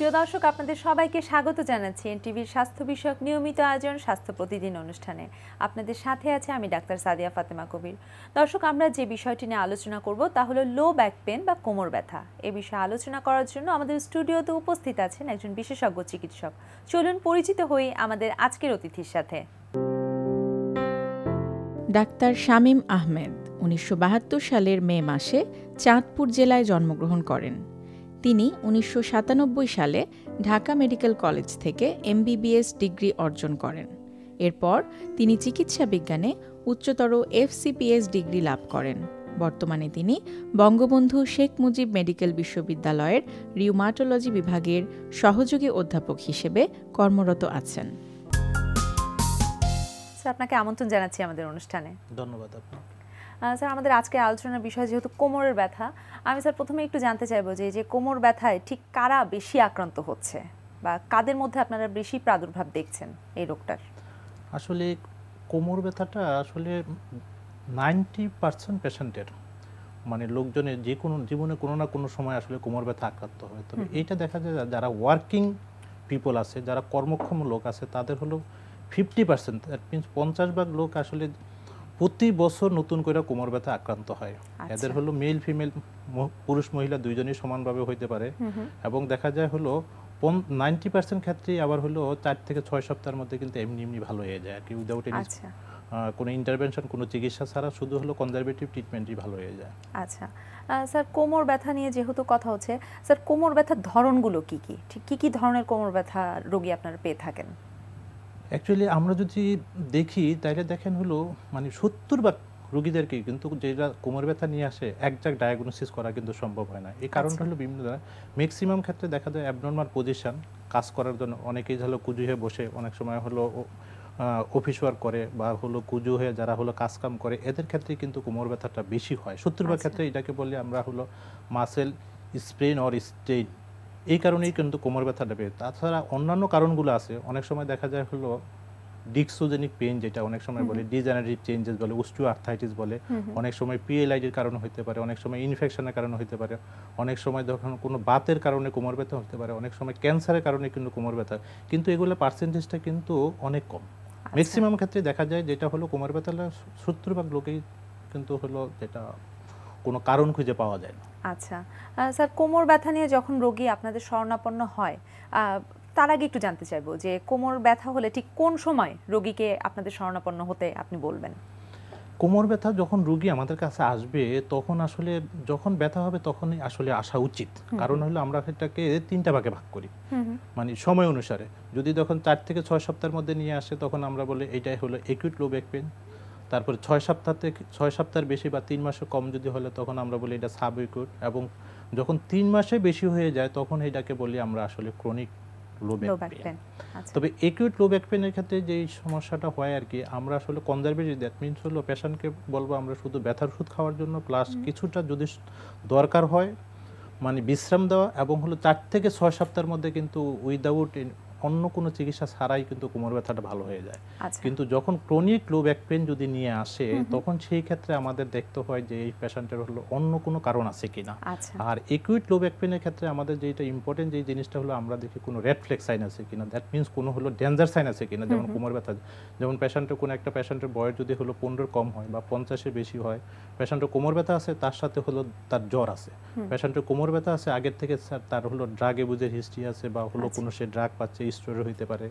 প্রিয় দর্শক, আপনাদের সবাইকে স্বাগত জানাচ্ছি এনটিভির স্বাস্থ্য বিষয়ক নিয়মিত আয়োজন স্বাস্থ্য প্রতিদিন অনুষ্ঠানে। আপনাদের সাথে আছে আমি ডাক্তার সাদিয়া ফাতেমা কবির। দর্শক, আমরা যে বিষয়টি নিয়ে আলোচনা করব তা হলো লো ব্যাক পেন বা কোমর ব্যথা। এ বিষয়ে আলোচনা করার জন্য আমাদের স্টুডিওতে উপস্থিত আছেন একজন বিশেষজ্ঞ চিকিৎসক। চলুন পরিচিত হই আমাদের আজকের অতিথির সাথে। ডাক্তার শামীম আহমেদ ১৯৭২ সালের মে মাসে চাঁদপুর জেলায় জন্মগ্রহণ করেন। তিনি ১৯৯৭ সালে ঢাকা মেডিকেল কলেজ থেকে এমবিবিএস ডিগ্রি অর্জন করেন। এরপর তিনি চিকিৎসা বিজ্ঞানে উচ্চতর এফসিপিএস ডিগ্রি লাভ করেন। বর্তমানে তিনি বঙ্গবন্ধু শেখ মুজিব মেডিকেল বিশ্ববিদ্যালয়ের রিউমাটোলজি বিভাগের সহযোগী অধ্যাপক হিসেবে কর্মরত আছেন। আপনাকে আমন্ত্রণ জানাচ্ছি আমাদের অনুষ্ঠানে। ধন্যবাদ আপনাকে। স্যার, আমাদের আজকে আলোচনার বিষয় যেহেতু কোমরের ব্যথা, আমি স্যার প্রথমে একটু জানতে চাইবো যে কোমর ব্যথায় ঠিক কারা বেশি আক্রান্ত হচ্ছে বা কাদের মধ্যে আপনারা বেশি প্রাদুর্ভাব দেখছেন এই রোগটার? আসলে কোমর ব্যথাটা আসলে 90% পেশেন্টের মানে লোকজনের যে কোনো জীবনে কোনো না কোনো সময় আসলে কোমর ব্যথা আক্রান্ত হয়। তবে এইটা দেখা যায় যারা ওয়ার্কিং পিপল আছে, যারা কর্মক্ষম লোক আছে, তাদের হলো 50%, দ্যাট মিনস 50 ভাগ লোক আসলে প্রতি বছর নতুন করে কোমর ব্যথা আক্রান্ত হয়। এদের হলো মেল ফিমেল, পুরুষ মহিলা দুইজনই সমানভাবে হইতে পারে। এবং দেখা যায় হলো 90% ক্ষেত্রেই আবার হলো 4 থেকে 6 সপ্তাহের মধ্যে কিন্তু এমনি ভালো হয়ে যায় আর কি, উইদাউট এনি কোনো ইন্টারভেনশন, কোনো চিকিৎসা ছাড়া, শুধু হলো কনজারভেটিভ ট্রিটমেন্টই ভালো হয়ে যায়। আচ্ছা স্যার, কোমর ব্যথা নিয়ে যেহেতু কথা হচ্ছে, স্যার কোমর ব্যথার ধরনগুলো কি কি, ঠিক কি ধরনের কোমর ব্যথা রোগী আপনারা পেয়ে থাকেন? অ্যাকচুয়ালি আমরা যদি দেখি তাইলে দেখেন হলো মানে 70 ভাগ রোগীদেরকে কিন্তু যেটা কোমর ব্যথা নিয়ে আসে একজাক্ট ডায়াগনোসিস করা কিন্তু সম্ভব হয় না। এই কারণটা হলো বিভিন্ন ধরনের। ম্যাক্সিমাম ক্ষেত্রে দেখা যায় অ্যাবনর্মাল পজিশন, কাজ করার জন্য অনেকেই হলো কুজু হয়ে বসে, অনেক সময় হলো অফিস ওয়ার্ক করে বা হলো কুজু হয়ে যারা হলো কাজকাম করে, এদের ক্ষেত্রে কিন্তু কোমর ব্যথাটা বেশি হয়। 70 ভাগ ক্ষেত্রে এটাকে বলি আমরা হলো মাসেল স্প্রেন অর স্টেইন। এই কারণেই কিন্তু কোমর ব্যথাটা বেড়ে। তাছাড়া অন্যান্য কারণগুলো আছে, অনেক সময় দেখা যায় হলো ডিক্সোজেনিক পেইন, যেটা অনেক সময় বলে ডিজেনারেটিভ চেঞ্জেস বলে, অস্টিওআর্থ্রাইটিস বলে, অনেক সময় পিএলআইডির কারণে হতে পারে, অনেক সময় ইনফেকশনের কারণে হতে পারে, অনেক সময় যখন কোনো বাতের কারণে কোমর ব্যথা হতে পারে, অনেক সময় ক্যান্সারের কারণে কিন্তু কোমর ব্যথা। কিন্তু এগুলো পার্সেন্টেজটা কিন্তু অনেক কম। ম্যাক্সিমাম ক্ষেত্রে দেখা যায় যেটা হলো কোমর ব্যথা 70 ভাগ লোকেই কিন্তু হলো যেটা কোনো কারণ খুঁজে পাওয়া যায় না। আচ্ছা স্যার, কোমর ব্যথা নিয়ে যখন রোগী আপনাদের শরণাপন্ন হয়, তার আগে একটু জানতে চাইবো যে কোমর ব্যথা হলে ঠিক কোন সময় রোগীকে আপনাদের শরণাপন্ন হতে আপনি বলবেন? কোমর ব্যথা যখন রোগী আমাদের কাছে আসবে তখন আসলে যখন ব্যথা হবে তখনই আসলে আসা উচিত। কারণ হলো আমরা এটাকে 3টা ভাগে ভাগ করি, মানে সময় অনুসারে। যদি তখন 4 থেকে 6 সপ্তাহের মধ্যে নিয়ে আসে তখন আমরা বলি এটাই হলো অ্যাকিউট লো ব্যাক পেইন। তারপরে 6 সপ্তাহের বেশি বা 3 মাসের কম যদি হলে তখন আমরা বলি এটা সাব অ্যাকিউট। এবং যখন 3 মাসে বেশি হয়ে যায় তখন এটাকে বলি আমরা আসলে ক্রনিক লো ব্যাক পেইন। তবে অ্যাকিউট লো ব্যাক পেইনের ক্ষেত্রে যেই সমস্যাটা হয় আর কি, আমরা আসলে কনজারভেটিভ, দ্যাট মিনস হলো পেশেন্টকে বলবো আমরা শুধু ব্যথার ওষুধ খাওয়ার জন্য, প্লাস কিছুটা যদি দরকার হয় মানে বিশ্রাম দেওয়া, এবং হলো 4 থেকে 6 সপ্তাহের মধ্যে কিন্তু উইদাউট অন্য কোনো চিকিৎসা ছাড়াই কিন্তু কোমর ব্যথাটা ভালো হয়ে যায়। কিন্তু যখন ক্রনিক লো ব্যাক পেইন যদি নিয়ে আসে তখন সেই ক্ষেত্রে আমাদের দেখতে হয় যে এই পেশেন্টের হলো অন্য কোনো কারণ আছে কিনা। আর অ্যাকিউট লো ব্যাক পেইনের ক্ষেত্রে আমাদের যেটা ইম্পর্টেন্ট যে জিনিসটা হলো আমরা দেখি কোনো রেড ফ্ল্যাগ সাইন আছে কিনা, দ্যাট মিনস কোনো হলো ডেঞ্জার সাইন আছে কিনা। যেমন কোমর ব্যথা, যেমন পেশেন্টের কোনো একটা পেশেন্টের বয়স যদি হলো 15 কম হয় বা 50-এর বেশি হয়, পেশেন্টের কোমর ব্যথা আছে, তার সাথে হলো তার জ্বর আছে, পেশেন্টের কোমর ব্যথা আছে, আগের থেকে তার হলো ড্রাগ এবুজের হিস্ট্রি আছে বা হলো কোনো সে ড্রাগ পাচ্ছে, স্টেরয়েড হইতে পারে,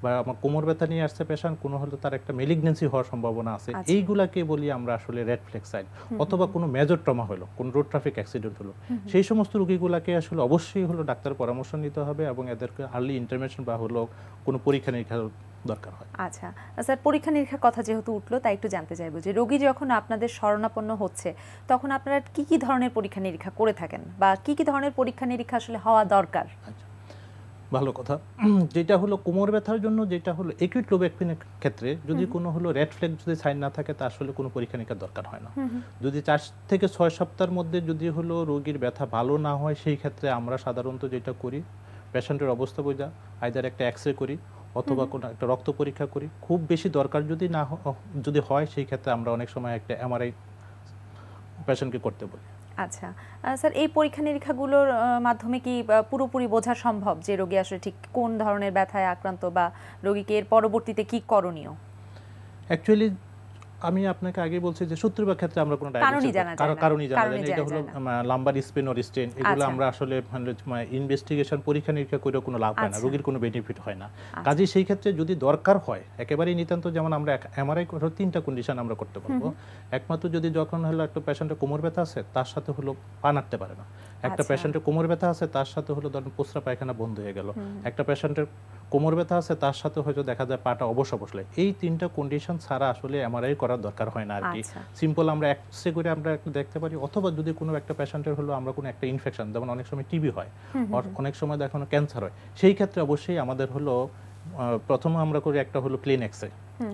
বা আমার কোমর ব্যথা নিয়ে আসছে পেশেন্ট, কোনো হলো তার একটা ম্যালিগন্যান্সি হওয়ার সম্ভাবনা আছে। এইগুলাকে বলি আমরা আসলে রেড ফ্ল্যাগ সাইন। অথবা কোনো মেজর ট্রমা হলো, কোনো রোড ট্রাফিক অ্যাক্সিডেন্ট হলো, সেই সমস্ত রোগীগুলাকে আসলে অবশ্যই হলো ডাক্তার পরামর্শ নিতে হবে এবং এদেরকে আর্লি ইন্টারভেনশন বা হলো কোনো পরীক্ষা নিরীক্ষা দরকার হয়। আচ্ছা স্যার, পরীক্ষা নিরীক্ষার কথা যেহেতু উঠলো তাই একটু জানতে চাইবো যে রোগী যখন আপনাদের শরণাপন্ন হচ্ছে তখন আপনারা কি ধরনের পরীক্ষা নিরীক্ষা করে থাকেন বা কি ধরনের পরীক্ষা নিরীক্ষা আসলে হওয়া দরকার? আচ্ছা, ভালো কথা। যেটা হলো কোমর ব্যথার জন্য, যেটা হলো অ্যাকিউট লো ব্যাক পেইনের ক্ষেত্রে যদি কোনো হলো রেড ফ্ল্যাগ যদি সাইন না থাকে তা আসলে কোনো পরীক্ষা নিরীক্ষার দরকার হয় না। যদি 4 থেকে 6 সপ্তাহের মধ্যে যদি হলো রোগীর ব্যথা ভালো না হয়, সেই ক্ষেত্রে আমরা সাধারণত যেটা করি, পেশেন্টের অবস্থা বোঝা, আইদার একটা এক্সরে করি অথবা কোনো একটা রক্ত পরীক্ষা করি। খুব বেশি দরকার যদি না যদি হয় সেই ক্ষেত্রে আমরা অনেক সময় একটা এমআরআই পেশেন্টকে করতে বলি। আচ্ছা স্যার, এই পরীক্ষা নিরীক্ষাগুলোর মাধ্যমে কি পুরোপুরি বোঝা সম্ভব যে রোগী আসলে ঠিক কোন ধরনের ব্যথায় আক্রান্ত বা রোগীকে এর পরবর্তীতে কি করণীয়? অ্যাকচুয়ালি আমি আপনাকে আগে বলছি যে 70% ক্ষেত্রে আমরা কোনো কারণই জানা যায় না। কারণই জানা যায় না। কারণই এটা জানা হলো যায় না। লাম্বার স্পেন অর স্টেন, এগুলো আচ্ছা। আমরা আসলে ইনভেস্টিগেশন পরীক্ষা নিরীক্ষা করে কোনো লাভ হয় না, আচ্ছা। রোগীর কোনো বেনিফিট হয় না। কাজেই সেই ক্ষেত্রে যদি দরকার হয় একেবারেই নিতান্ত, যেমন আমরা এমআরআই করে 3টা কন্ডিশন আমরা করতে পারবো। একমাত্র যদি যখন হলো একটা পেশেন্টের কোমর ব্যথা আছে, তার সাথে হলো পা নাড়তে পারে না, একটা আচ্ছা। পেশেন্টের কোমর ব্যথা আছে তার সাথে হলো ধরেন প্রস্রাব পায়খানা বন্ধ হয়ে গেল, একটা পেশেন্টের কোমর ব্যথা আছে তার সাথে হয়তো দেখা যায় পাটা অবশ বসলে, এই 3টা কন্ডিশন ছাড়া আসলে এমআরআই করার দরকার হয় না আর কি। আচ্ছা। সিম্পল আমরা এক্সরে করে আমরা একটু দেখতে পারি, অথবা যদি কোনো একটা পেশেন্টের হলো আমরা কোনো একটা ইনফেকশন, যেমন অনেক সময় টিবি হয়, অনেক সময় দেখানো ক্যান্সার হয়, সেই ক্ষেত্রে অবশ্যই আমাদের হলো প্রথমে আমরা করি একটা হলো প্লেন এক্সরে,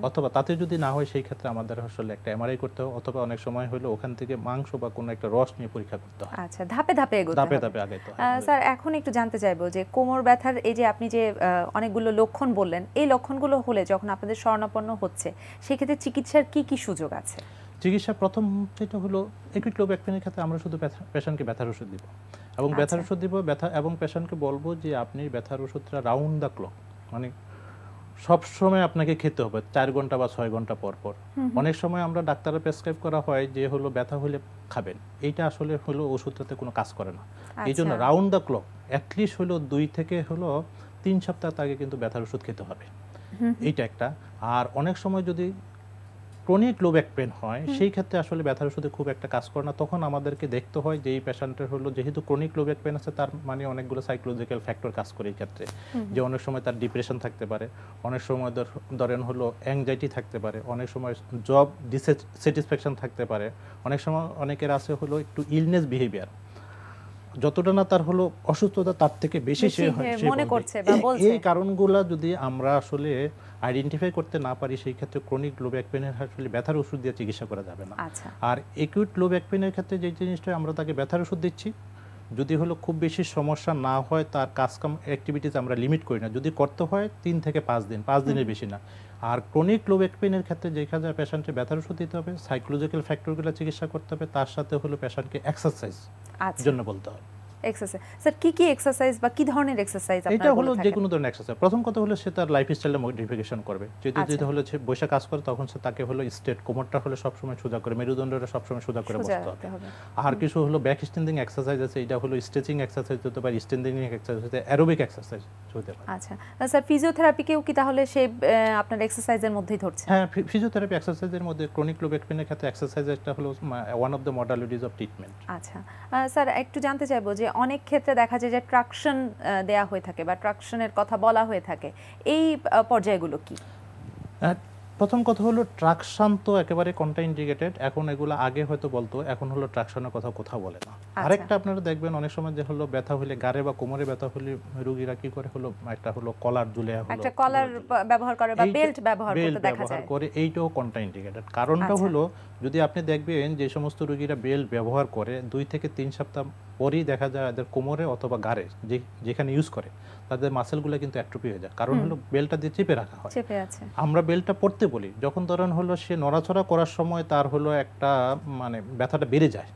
অথবা তাতে যদি না হয় সেই ক্ষেত্রে আমাদের আসলে একটা এমআরআই করতে হবে, অথবা অনেক সময় হলো ওখান থেকে মাংস বা কোনো একটা রস নিয়ে পরীক্ষা করতে হয়। আচ্ছা, ধাপে ধাপে এগোতে ধাপে হবে। ধাপে আগাইতে হয়। স্যার, এখন একটু জানতে চাইবো যে কোমর ব্যথার এই যে আপনি যে অনেকগুলো লক্ষণ বললেন, এই লক্ষণগুলো হলে যখন আপনাদের শরণাপন্ন হচ্ছে, সেক্ষেত্রে চিকিৎসার কি কি সুযোগ আছে? চিকিৎসা প্রথম যেটা হলো একুইট লো ব্যাক পেনের ক্ষেত্রে আমরা শুধু পেশেন্টকে ব্যথার ওষুধ দিব, এবং ব্যথার ওষুধ দিব এবং পেশেন্টকে বলবো যে আপনি ব্যথার ওষুধটা রাউন্ড দ্য ক্লক, মানে সব সময় আপনাকে খেতে হবে 4 ঘন্টা বা 6 ঘন্টা পর পর। অনেক সময় আমরা ডাক্তারের প্রেসক্রাইব করা হয় যে হলো ব্যথা হলে খাবেন, এইটা আসলে হলো ওষুধটাতে কোনো কাজ করে না। এই জন্য রাউন্ড দ্য ক্লক অ্যাটলিস্ট হলো 2 থেকে হলো 3 সপ্তাহ আগে কিন্তু ব্যথার ওষুধ খেতে হবে, এইটা একটা। আর অনেক সময় যদি ক্রনিক লো ব্যাক পেন হয়, সেই ক্ষেত্রে আসলে ব্যথার ওষুধে খুব একটা কাজ করে না, তখন আমাদেরকে দেখতে হয় যে এই পেশেন্টের হলো যেহেতু ক্রনিক লো ব্যাক পেন আছে, তার মানে অনেকগুলো সাইকোলজিক্যাল ফ্যাক্টর কাজ করে এই ক্ষেত্রে, যে অনেক সময় তার ডিপ্রেশন থাকতে পারে, অনেক সময় ধরেন হলো অ্যাংজাইটি থাকতে পারে, অনেক সময় জব ডিসস্যাটিসফ্যাকশন থাকতে পারে, অনেক সময় অনেকের আছে হলো একটু ইলনেস বিহেভিয়ার, যতটা না তার হলো অসুস্থতা তার থেকে বেশি সে মনে করছে বা বলছে। এই কারণগুলো যদি আমরা আসলে আইডেন্টিফাই করতে না পারি, সেই ক্ষেত্রে ক্রনিক লো ব্যাক পেনের আসলে ব্যথার ওষুধ দিয়ে চিকিৎসা করা যাবে না। আর একিউট লো ব্যাক পেনের ক্ষেত্রে যে জিনিসটা আমরা তাকে ব্যথার ওষুধ দিচ্ছি, যদি হলো খুব বেশি সমস্যা না হয়, তার কাজকাম অ্যাক্টিভিটিস আমরা লিমিট করি না, যদি করতে হয় 3 থেকে 5 দিন, 5 দিনের বেশি না। আর ক্রনিক লো ব্যাক পেনের ক্ষেত্রে যেখানে পেশেন্টে ব্যথার ওষুধ দিতে হবে, সাইকোলজিক্যাল ফ্যাক্টরগুলো চিকিৎসা করতে হবে, তার সাথে হলো পেশেন্টকে এক্সারসাইজ জন্য বলতে হবে। এক্সারসাইজ স্যার, কি কি এক্সারসাইজ বা কি ধরনের এক্সারসাইজ আপনারা এটা হলো বলে থাকেন? যে কোনো ধরনের এক্সারসাইজ। প্রথম কথা হলো সে তার লাইফস্টাইলে মডিফিকেশন করবে, যদি হলো সে বসে কাজ করে তখন সে তাকে হলো স্ট্রেট, কোমরটা হলো সব সময় সোজা করে, মেরুদণ্ডটা সব সময় সোজা করে বসতে হবে। আর কিছু হলো ব্যাক স্ট্রেন্ডিং এক্সারসাইজ আছে, এটা হলো স্ট্রেচিং এক্সারসাইজ হতে পারে, স্ট্রেন্ডিং এক্সারসাইজ হতে পারে, অ্যারোবিক এক্সারসাইজ হতে পারে। আচ্ছা স্যার, ফিজিওথেরাপিকেও কি তাহলে সে আপনার এক্সারসাইজের মধ্যেই ধরছে? হ্যাঁ, ফিজিওথেরাপি এক্সারসাইজের মধ্যে ক্রনিক লো ব্যাক পেনের ক্ষেত্রে এক্সারসাইজ একটা হলো one of the modalities of treatment. আচ্ছা স্যার, একটু জানতে চাইবো যে অনেক ক্ষেত্রে দেখা যায় যে ট্রাকশন দেয়া হয়ে থাকে বা ট্রাকশনের কথা বলা হয়ে থাকে, এই পর্যায়গুলো কি? প্রথম কথা হলো ট্রাকশন তো একেবারে কন্ট্রাইন্ডিকেটেড, এখন এগুলো আগে হয়তো বলতো, এখন হলো ট্রাকশনের কথা কোথাও বলে না। আরেকটা আপনারা দেখবেন অনেক সময় যে হলো ব্যথা হলে, গাড়ে বা কোমরে ব্যথা হলে রোগীরা কি করে হলো একটা হলো কলার ঝুলে হলো একটা কলার ব্যবহার করে বা বেল্ট ব্যবহার করতে দেখা যায়, করে, এইটাও কন্ট্রাইন্ডিকেটেড। কারণটা হলো যদি আপনি দেখবেন যে সমস্ত রোগীরা বেল্ট ব্যবহার করে 2 থেকে 3 সপ্তাহ পরেই দেখা যায় এদের কোমরে অথবা গাড়ে যেখানে ইউজ করে তাদের মাসেলগুলো কিন্তু অ্যাট্রোফি হয়ে যায়, কারণ হলো বেল্টটা দিয়ে চেপে রাখা হয়। আমরা বেল্টটা পড়তে বলি, যখন ধরেন হলো সে নড়াচড়া করার সময় তার হলো একটা মানে ব্যথাটা বেড়ে যায়,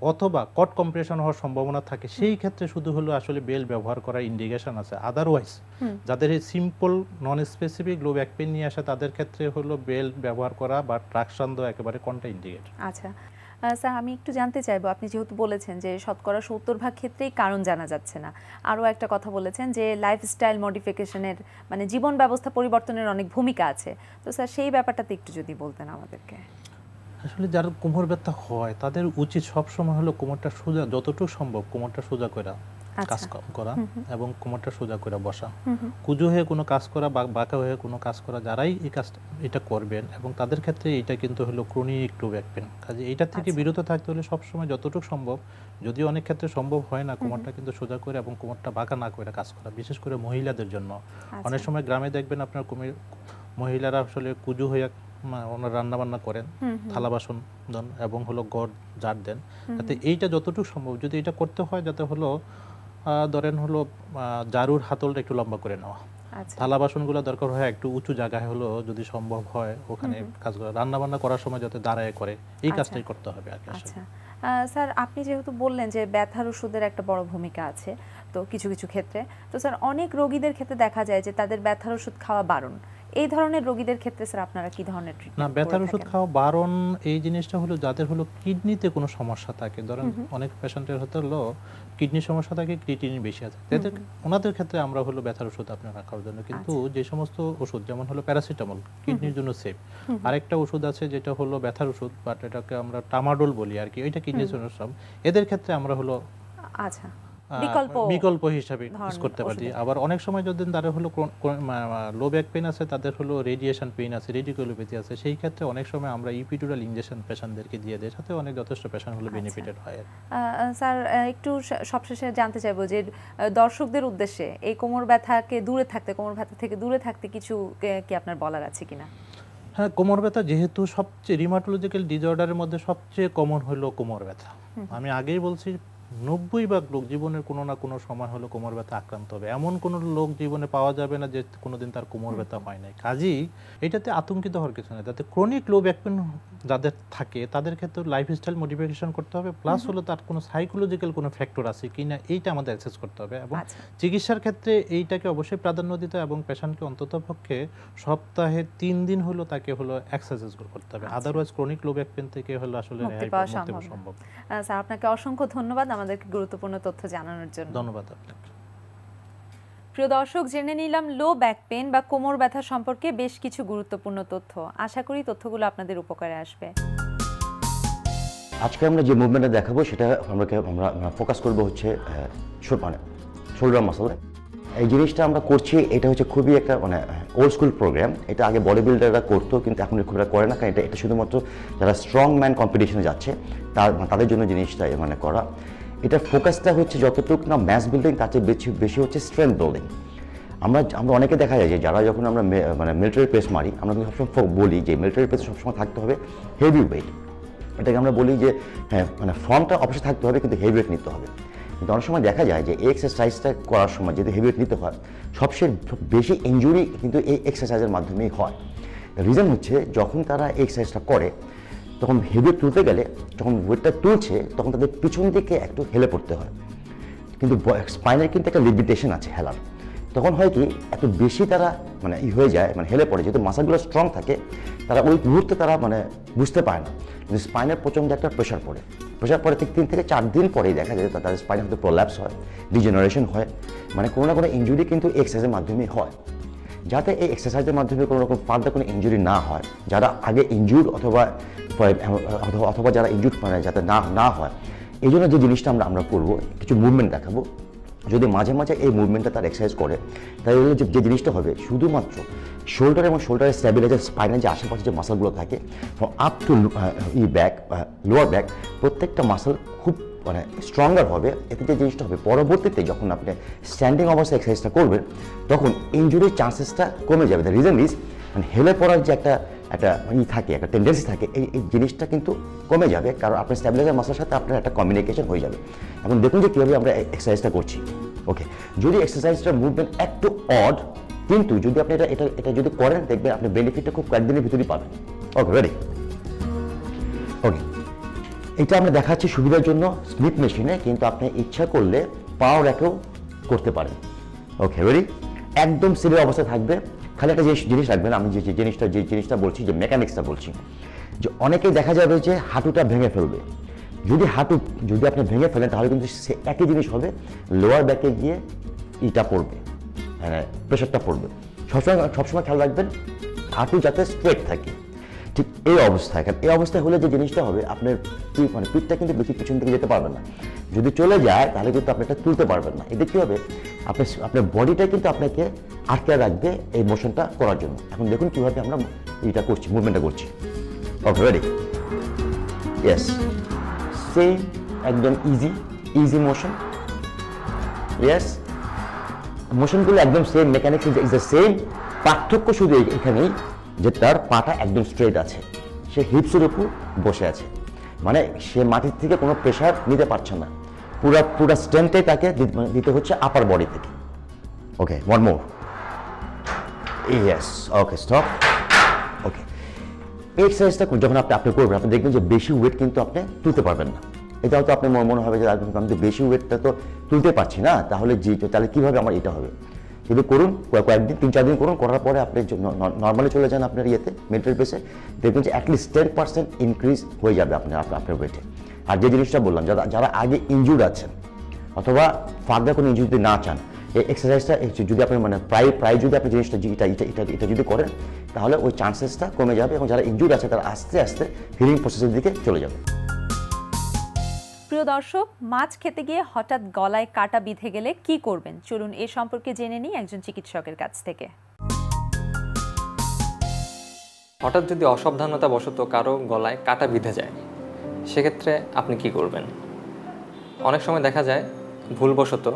অথবা কট কম্প্রেশন হওয়ার সম্ভাবনা থাকে, সেই ক্ষেত্রে শুধু হলো আসলে বেল্ট ব্যবহার করার ইন্ডিকেশন আছে। আদারওয়াইজ যাদের এই simple non specific low back pain নিয়ে আসে, তাদের ক্ষেত্রে হলো বেল্ট ব্যবহার করা বা ট্রাকশন দেওয়া একেবারে কন্ট্রাইন্ডিকেটেড। আচ্ছা স্যার, আমি একটু জানতে চাইবো, আপনি যেহেতু বলেছেন যে শতকরা 70% ক্ষেত্রেই কারণ জানা যাচ্ছে না, আরও একটা কথা বলেছেন যে লাইফস্টাইল মডিফিকেশনের মানে জীবন ব্যবস্থা পরিবর্তনের অনেক ভূমিকা আছে, তো স্যার সেই ব্যাপারটাতে একটু যদি বলতেন আমাদেরকে। আসলে যার কোমর ব্যথা হয় তাদের উচিত সবসময় হলো কোমরটা সোজা, যতটুকু সম্ভব কোমরটা সোজা করা কাজ করা, এবং কোমরটা সোজা করে বসা, কুজো হয়ে কোনো কাজ করা বা বাঁকা হয়ে কোনো কাজ করা, যারাই এই কাজটা এটা করবেন এবং তাদের ক্ষেত্রে এটা কিন্তু হলো ক্রনিক লো ব্যাক পেন। কাজে এটা থেকে বিরত থাকতে হলে সবসময় যতটুকু সম্ভব, যদিও অনেক ক্ষেত্রে সম্ভব হয় না, কোমরটা কিন্তু সোজা করে এবং কোমরটা বাঁকা না করে কাজ করা, বিশেষ করে মহিলাদের জন্য। অনেক সময় গ্রামে দেখবেন আপনার মহিলারা আসলে কুজো হয়ে ওনারা রান্না বান্না করেন, থালা বাসন দেন এবং হলো গড় ঝাড় দেন, যাতে এইটা যতটুকু সম্ভব যদি এটা করতে হয়, যাতে হলো ধরেন হলো জারুর হাতলটা একটু লম্বা করে নেওয়া, থালা বাসনগুলো দরকার হয় একটু উঁচু জায়গায় হলো যদি সম্ভব হয় ওখানে কাজ করা, রান্না বান্না করার সময় যাতে দাঁড়ায় করে, এই কাজটাই করতে হবে আর কি। স্যার আপনি যেহেতু বললেন যে ব্যথার ওষুধের একটা বড় ভূমিকা আছে তো কিছু কিছু ক্ষেত্রে, তো স্যার অনেক রোগীদের ক্ষেত্রে দেখা যায় যে তাদের ব্যথার ওষুধ খাওয়া বারণ। এই ধরনের রোগীদের ক্ষেত্রে স্যার আপনারা কি ধরনের না, ট্রিটমেন্ট ব্যথার ওষুধ খাওয়া বারণ এই জিনিসটা হলো যাদের হলো কিডনিতে কোনো সমস্যা থাকে, ধরেন অনেক পেশেন্টের হতে হলো কিডনির সমস্যা থাকে, ক্রিয়েটিনিন বেশি আছে, তাদের ওনাদের ক্ষেত্রে আমরা হলো ব্যথার ওষুধ আপনার রাখার জন্য। কিন্তু যে সমস্ত ওষুধ যেমন হলো প্যারাসিটামল কিডনির জন্য সেফ, আরেকটা ওষুধ আছে যেটা হলো ব্যথার ওষুধ বাট এটাকে আমরা টামাডোল বলি আর কি, ওইটা কিডনির জন্য সব, এদের ক্ষেত্রে আমরা হলো আচ্ছা বিকল্প হিসাবে ইউজ করতে পারি। আবার অনেক সময় যদি তাদের হলো লো ব্যাক পেইন আছে, তাদের হলো রেডিয়েশন পেইন আছে, রেডিকুলোপ্যাথি আছে, সেই ক্ষেত্রে অনেক সময় আমরা ইপিডুরাল ইনজেকশন পেশেন্টদেরকে দিয়ে দেই, সাথে অনেক যথেষ্ট পেশেন্ট হলো বেনিফিটেড হয়। স্যার একটু সবশেষে জানতে চাইবো যে দর্শকদের উদ্দেশ্যে এই কোমর ব্যথাকে দূরে থাকতে, কোমর ব্যথা থেকে দূরে থাকতে কিছু কি আপনার বলার আছে কিনা? হ্যাঁ, কোমর ব্যথা যেহেতু সবচেয়ে রিমাটোলজিক্যাল ডিসঅর্ডারের মধ্যে সবচেয়ে কমন হলো কোমর ব্যথা। আমি আগেই বলছি 90% লোক জীবনের কোনো না কোনো সময় হলো কোমর ব্যথা আক্রান্ত হবে, এমন কোনো লোক জীবনে পাওয়া যাবে না যে কোনোদিন তার কোমর ব্যথা হয় নাই। কাজেই এটাতে আতঙ্কিত হওয়ার কিছু নেই। যাতে ক্রনিক লো ব্যাক পেন যাদের থাকে তাদের ক্ষেত্রে লাইফস্টাইল মডিফিকেশন করতে হবে, প্লাস হলো তার কোনো সাইকোলজিক্যাল কোনো ফ্যাক্টর আছে কিনা এইটা আমাদের অ্যাসেস করতে হবে, এবং চিকিৎসার ক্ষেত্রে এইটাকে অবশ্যই প্রাধান্য দিতে হবে, এবং পেশেন্টকে অন্ততপক্ষে সপ্তাহে 3 দিন হলো তাকে হলো এক্সারসাইজ করতে হবে, otherwise chronic low back pain থেকে হলো আসলে মুক্তি পাওয়া সম্ভব। স্যার আপনাকে অসংখ্য ধন্যবাদ আমাদেরকে গুরুত্বপূর্ণ তথ্য জানানোর জন্য। ধন্যবাদ আপনাকে। প্রিয় দর্শক, জেনে নিলাম লো ব্যাক পেন বা কোমর ব্যথা সম্পর্কে বেশ কিছু গুরুত্বপূর্ণ তথ্য। আশা করি তথ্যগুলো আপনাদের উপকারে আসবে। আজকে আমরা যে মুভমেন্টটা দেখাবো সেটা আমরা ফোকাস করব হচ্ছে শোল্ডার মাসলে। এই জিনিসটা আমরা করছি, এটা হচ্ছে খুবই একটা ওল্ড স্কুল প্রোগ্রাম। এটা আগে বডি বিল্ডাররা করতো, কিন্তু এখন খুব একটা করে না, কারণ এটা শুধুমাত্র যারা স্ট্রং ম্যান কম্পিটিশনে যাচ্ছে তাদের জন্য জিনিসটা করা। এটা ফোকাসটা হচ্ছে যতটুকু না ম্যাস বিল্ডিং, তার চেয়ে বেশি হচ্ছে স্ট্রেংথ বিল্ডিং। আমরা অনেকে দেখা যায় যে যারা যখন আমরা মিলিটারি প্রেস মারি, আমরা কিন্তু সবসময় বলি যে মিলিটারি প্রেসে সবসময় থাকতে হবে হেভি ওয়েট। এটাকে আমরা বলি যে হ্যাঁ ফর্মটা অবশ্যই থাকতে হবে, কিন্তু হেভি ওয়েট নিতে হবে। কিন্তু অনেক সময় দেখা যায় যে এই এক্সারসাইজটা করার সময় যদি হেভি ওয়েট নিতে হয়, সবচেয়ে বেশি ইনজুরি কিন্তু এই এক্সারসাইজের মাধ্যমেই হয়। রিজন হচ্ছে যখন তারা এই এক্সারসাইজটা করে তখন হেভি ওয়েট তুলতে গেলে, যখন ওয়েটটা তুলছে তখন তাদের পিছন দিকে একটু হেলে পড়তে হয়, কিন্তু স্পাইনের কিন্তু একটা লিমিটেশন আছে হেলার। তখন হয় কি এত বেশি তারা হয়ে যায়, হেলে পড়ে, যেহেতু মাসলগুলো স্ট্রং থাকে, তারা ওই মুহূর্তে তারা বুঝতে পারে না, কিন্তু স্পাইনের প্রচণ্ড একটা প্রেশার পড়ে ঠিক 3 থেকে 4 দিন পরেই দেখা যায় তাদের স্পাইনের মধ্যে প্রোল্যাপস হয়, ডিজেনারেশন হয়, কোনো না কোনো ইনজুরি কিন্তু এক্সারসাইজের মাধ্যমেই হয়। যাতে এই এক্সারসাইজের মাধ্যমে কোনো রকম ফার্দার কোনো ইনজুরি না হয়, যারা আগে ইনজুর্ড অথবা যারা ইনজুর্ড যাতে না হয়, এই জন্য যে জিনিসটা আমরা করবো, কিছু মুভমেন্ট দেখাবো। যদি মাঝে মাঝে এই মুভমেন্টটা তার এক্সারসাইজ করে, তাহলে যে জিনিসটা হবে শুধুমাত্র শোল্ডার এবং শোল্ডারের স্ট্যাবিলাইজার, স্পাইনের যে আশেপাশে যে মাসলগুলো থাকে up to back, lower back, প্রত্যেকটা মাসল খুব স্ট্রঙ্গার হবে। এতে যে জিনিসটা হবে পরবর্তীতে যখন আপনি স্ট্যান্ডিং অবস্থায় এক্সারসাইজটা করবেন তখন ইনজুরির চান্সেসটা কমে যাবে। দ্য রিজন ইজ হেলে পড়ার যে একটা থাকে, একটা টেন্ডেন্সি থাকে, এই জিনিসটা কিন্তু কমে যাবে, কারণ আপনার স্ট্যাবিলাইজার মাসলের সাথে আপনার একটা কমিউনিকেশন হয়ে যাবে। এখন দেখুন যে কীভাবে আমরা এক্সারসাইজটা করছি। ওকে, যদি এক্সারসাইজটার মুভমেন্ট একটু অড, কিন্তু যদি আপনি এটা যদি করেন দেখবেন আপনি বেনিফিটটা খুব কয়েকদিনের ভিতরেই পাবেন। ওকে, রেডি? ওকে, এটা আমরা দেখাচ্ছি সুবিধার জন্য স্মিথ মেশিনে, কিন্তু আপনি ইচ্ছা করলে পাও রেখেও করতে পারেন। ওকে, রেডি? একদম সিরিয়াস অবস্থায় থাকবে। খালি একটা জিনিস রাখবেন, আমি যে জিনিসটা বলছি, যে মেকানিক্সটা বলছি, যে অনেকেই দেখা যাবে যে হাঁটুটা ভেঙে ফেলবে। যদি আপনি ভেঙে ফেলেন তাহলে কিন্তু সে একই জিনিস হবে, লোয়ার ব্যাকে গিয়ে ইটা পড়বে, প্রেশারটা পড়বে। সবসময় খেয়াল রাখবেন হাঁটু যাতে স্ট্রেট থাকে, ঠিক এই অবস্থায় হলে যে জিনিসটা হবে, আপনার পিঠটা কিন্তু বেশি পিছন থেকে যেতে পারবেন না। যদি চলে যায় তাহলে কিন্তু আপনি এটা তুলতে পারবেন না। এতে কী হবে, আপনার বডিটা কিন্তু আপনাকে আটকে রাখবে এই মোশনটা করার জন্য। এখন দেখুন কীভাবে আমরা এটা করছি, মুভমেন্টটা করছি। ওকে, রেডি? ইয়েস, সেম, একদম ইজি মোশন। ইয়েস, মোশনগুলো একদম same, mechanics is the same. পার্থক্য শুধু এখানেই যে তার পাটা একদম স্ট্রেট আছে, সে হিপসের উপর বসে আছে, সে মাটির থেকে কোনো প্রেশার নিতে পারছে না, পুরা স্ট্রেংথটাই তাকে দিতে হচ্ছে আপার বডি থেকে। ওকে, ওয়ান মোর। ইয়েস, ওকে, স্টপ। ওকে, এই এক্সারসাইজটা যখন আপনি করবেন, আপনি দেখবেন যে বেশি ওয়েট কিন্তু আপনি তুলতে পারবেন না। এটা হয়তো আপনার মনে হবে যে আমি তো বেশি ওয়েটটা তো তুলতে পারছি না, তাহলে তাহলে কীভাবে আমার এটা হবে। কিন্তু করুন, কয়েকদিন 3-4 দিন করুন, করার পরে আপনি নর্মালি চলে যান আপনার ইয়েতে মেডিকেল বেসে, দেখবেন যে অ্যাটলিস্ট 10% ইনক্রিজ হয়ে যাবে আপনার ওয়েটে। আর যে জিনিসটা বললাম, যারা আগে ইনজুর্ড আছেন অথবা ফার্দার কোনো ইনজুরি না চান, এই এক্সারসাইজটা যদি আপনি মানে প্রায় যদি আপনি জিনিসটা এটা যদি করেন, তাহলে ওই চান্সেসটা কমে যাবে এবং যারা ইনজুর্ড আছে তারা আস্তে আস্তে হিলিং প্রসেসের দিকে চলে যাবে। প্রিয় দর্শক, মাছ খেতে গিয়ে হঠাৎ গলায় কাটা বিঁধে গেলে কি করবেন, চলুন এ সম্পর্কে জেনে নিই একজন চিকিৎসকের কাছ থেকে। হঠাৎ যদি অসাবধানতাবশত কারো গলায় কাটা বিঁধে যায়, সেক্ষেত্রে আপনি কি করবেন? অনেক সময় দেখা যায় ভুলবশত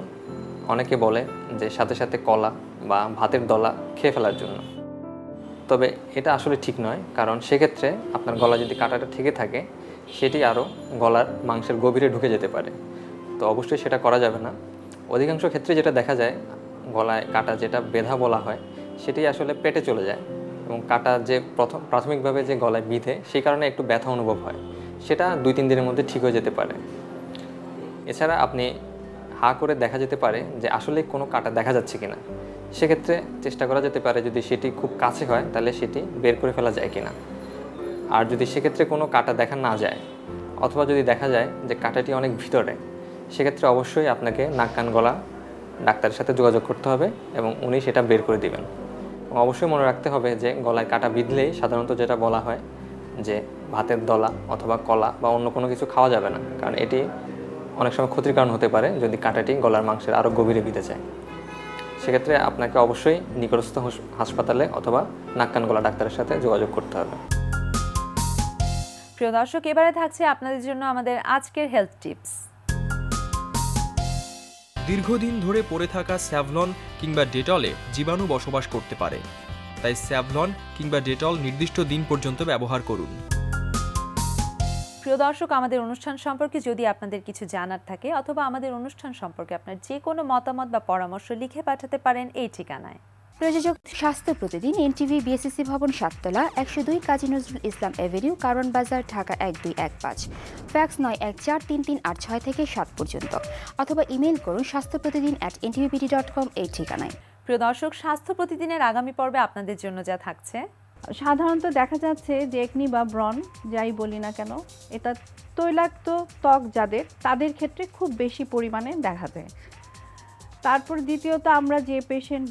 অনেকে বলে যে সাথে সাথে কলা বা ভাতের দলা খেয়ে ফেলার জন্য। তবে এটা আসলে ঠিক নয়, কারণ সেক্ষেত্রে আপনার গলা যদি কাটাটা থেকে থাকে, সেটি আরও গলার মাংসের গভীরে ঢুকে যেতে পারে। তো অবশ্যই সেটা করা যাবে না। অধিকাংশ ক্ষেত্রে যেটা দেখা যায়, গলায় কাটা যেটা বেধা বলা হয়, সেটি আসলে পেটে চলে যায় এবং কাটা যে প্রাথমিকভাবে যে গলায় বিঁধে, সেই কারণে একটু ব্যথা অনুভব হয়, সেটা 2-3 দিনের মধ্যে ঠিক হয়ে যেতে পারে। এছাড়া আপনি হা করে দেখা যেতে পারে যে আসলে কোনো কাটা দেখা যাচ্ছে কিনা। সেক্ষেত্রে চেষ্টা করা যেতে পারে, যদি সেটি খুব কাছে হয় তাহলে সেটি বের করে ফেলা যায় কিনা। আর যদি সেক্ষেত্রে কোনো কাটা দেখা না যায়, অথবা যদি দেখা যায় যে কাটাটি অনেক ভিতরে, সেক্ষেত্রে অবশ্যই আপনাকে নাক কান গলা ডাক্তারের সাথে যোগাযোগ করতে হবে এবং উনি সেটা বের করে দিবেন। এবং অবশ্যই মনে রাখতে হবে যে গলায় কাটা বিঁধলেই সাধারণত যেটা বলা হয় যে ভাতের দলা অথবা কলা বা অন্য কোনো কিছু খাওয়া যাবে না, কারণ এটি অনেক সময় ক্ষতির কারণ হতে পারে যদি কাটাটি গলার মাংসের আরও গভীরে বিঁধে যায়। সেক্ষেত্রে আপনাকে অবশ্যই নিকটস্থ হাসপাতালে অথবা নাক কান গলা ডাক্তারের সাথে যোগাযোগ করতে হবে। প্রিয় দর্শক, এবারে থাকছে আপনাদের জন্য আমাদের আজকের হেলথ টিপস। দীর্ঘদিন ধরে পড়ে থাকা স্যাভলন কিংবা ডেটলে জীবাণু বসবাস করতে পারে, তাই স্যাভলন কিংবা ডেটল নির্দিষ্ট দিন পর্যন্ত ব্যবহার করুন। প্রিয় দর্শক, আমাদের অনুষ্ঠান সম্পর্কে যদি আপনাদের কিছু জানার থাকে অথবা আমাদের অনুষ্ঠান সম্পর্কে আপনার যে কোনো মতামত বা পরামর্শ লিখে পাঠাতে পারেন এই ঠিকানায়। প্রযোজক স্বাস্থ্য প্রতিদিন, এনটিভি, বিএসসি ভবন, 7 তলা, 102 কাজী নজরুল ইসলাম এভিনিউ, কারণ বাজার, ঢাকা 1215। ফ্যাক্স 914338 থেকে 7 পর্যন্ত, অথবা ইমেইল করুন স্বাস্থ্যপ্রতিদিন@ntvpt.com এই ঠিকানায়। প্রিয় দর্শক, স্বাস্থ্য প্রতিদিনের আগামী পর্বে আপনাদের জন্য যা থাকছে, সাধারণত দেখা যাচ্ছে যে একনি বা ব্রণ যাই বলি না কেন, এটা তৈলাক্ত ত্বক তাদের ক্ষেত্রে খুব বেশি পরিমাণে দেখা যায়। তারপর দ্বিতীয়ত আমরা যে পেশেন্ট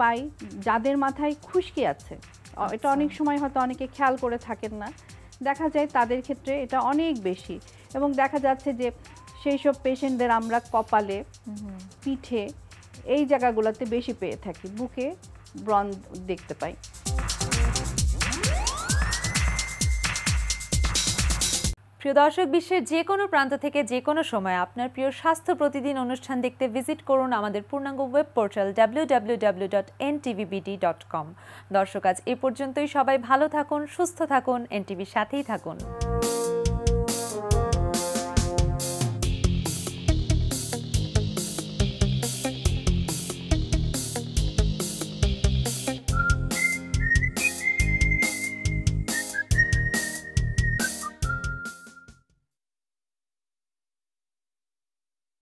পাই যাদের মাথায় খুশকি আছে, এটা অনেক সময় হয়তো অনেকে খেয়াল করে থাকেন না, দেখা যায় তাদের ক্ষেত্রে এটা অনেক বেশি। এবং দেখা যাচ্ছে যে সেই সব পেশেন্টদের আমরা কপালে, পিঠে, এই জায়গাগুলোতে বেশি পেয়ে থাকি, বুকে ব্রণ দেখতে পাই। প্রিয় দর্শক, বিশ্বের যে কোনো প্রান্ত থেকে যে কোনো সময় আপনার প্রিয় স্বাস্থ্য প্রতিদিন অনুষ্ঠান দেখতে ভিজিট করুন আমাদের পূর্ণাঙ্গ ওয়েব পোর্টাল www.ntvbt.com। দর্শক, আজ এ পর্যন্তই। সবাই ভালো থাকুন, সুস্থ থাকুন, এনটিভির সাথেই থাকুন।